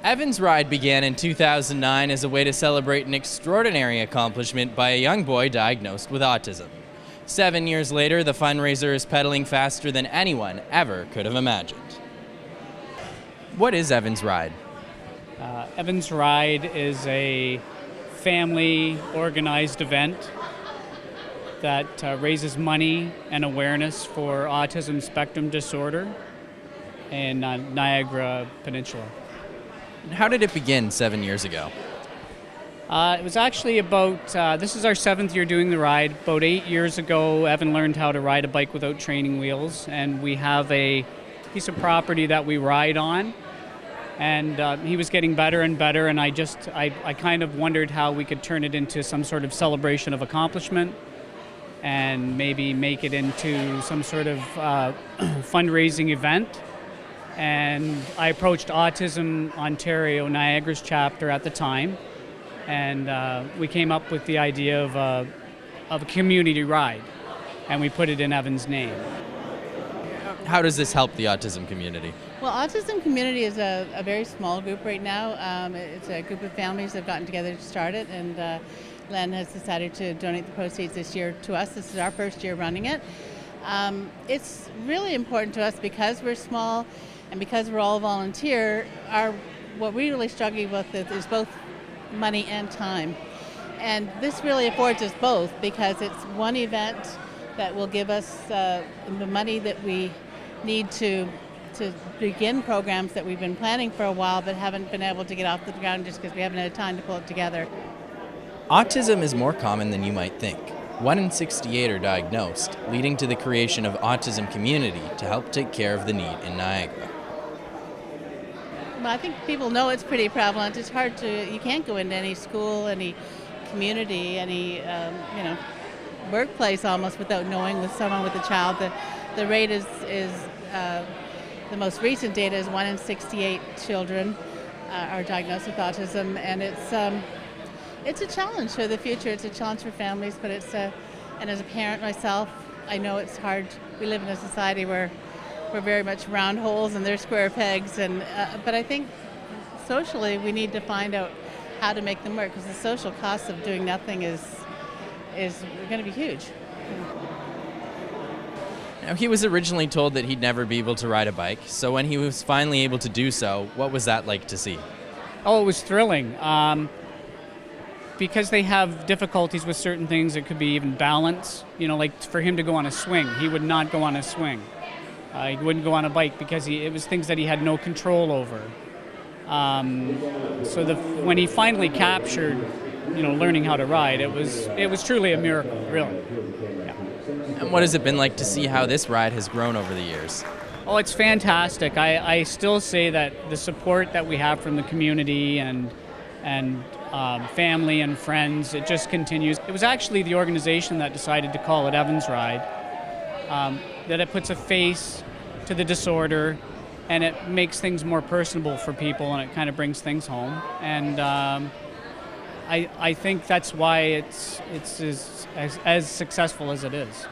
Evan's ride began in 2009 as a way to celebrate an extraordinary accomplishment by a young boy diagnosed with autism. 7 years later, the fundraiser is pedaling faster than anyone ever could have imagined. What is Evan's Ride? Evan's Ride is a family organized event that raises money and awareness for autism spectrum disorder in Niagara Peninsula. How did it begin 7 years ago? It was actually about, this is our 7th year doing the ride. About 8 years ago, Evan learned how to ride a bike without training wheels, and we have a piece of property that we ride on. And he was getting better and better, and I kind of wondered how we could turn it into some sort of celebration of accomplishment and maybe make it into some sort of fundraising event. And I approached Autism Ontario, Niagara's chapter at the time, and we came up with the idea of a community ride, and we put it in Evan's name. How does this help the autism community? Well, autism community is a very small group right now. It's a group of families that have gotten together to start it, and Len has decided to donate the proceeds this year to us. This is our first year running it. It's really important to us because we're small and because we're all volunteer. What we're really struggling with is both money and time. And this really affords us both because it's one event that will give us the money that we need to begin programs that we've been planning for a while but haven't been able to get off the ground just because we haven't had time to pull it together. Autism is more common than you might think. 1 in 68 are diagnosed, leading to the creation of Autism Community to help take care of the need in Niagara. Well, I think people know it's pretty prevalent. It's hard you can't go into any school, any community, any workplace almost without knowing with someone with a child. The rate is the most recent data is 1 in 68 children are diagnosed with autism, and it's a challenge for the future. It's a challenge for families, but and as a parent myself, I know it's hard. We live in a society where we're very much round holes and they're square pegs, but I think socially we need to find out how to make them work, because the social cost of doing nothing is going to be huge. Now, he was originally told that he'd never be able to ride a bike, so when he was finally able to do so, what was that like to see? Oh, it was thrilling. Because they have difficulties with certain things, it could be even balance. Like for him to go on a swing, he would not go on a swing. He wouldn't go on a bike because it was things that he had no control over. So when he finally captured, learning how to ride, it was truly a miracle, really. Yeah. And what has it been like to see how this ride has grown over the years? Oh, it's fantastic. I still say that the support that we have from the community and family and friends, it just continues. It was actually the organization that decided to call it Evan's Ride, that it puts a face to the disorder and it makes things more personable for people, and it kind of brings things home. And I think that's why it's as successful as it is.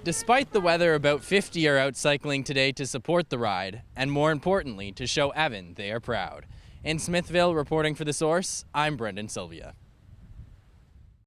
Despite the weather, about 50 are out cycling today to support the ride, and more importantly, to show Evan they are proud. In Smithville, reporting for The Source, I'm Brendan Sylvia.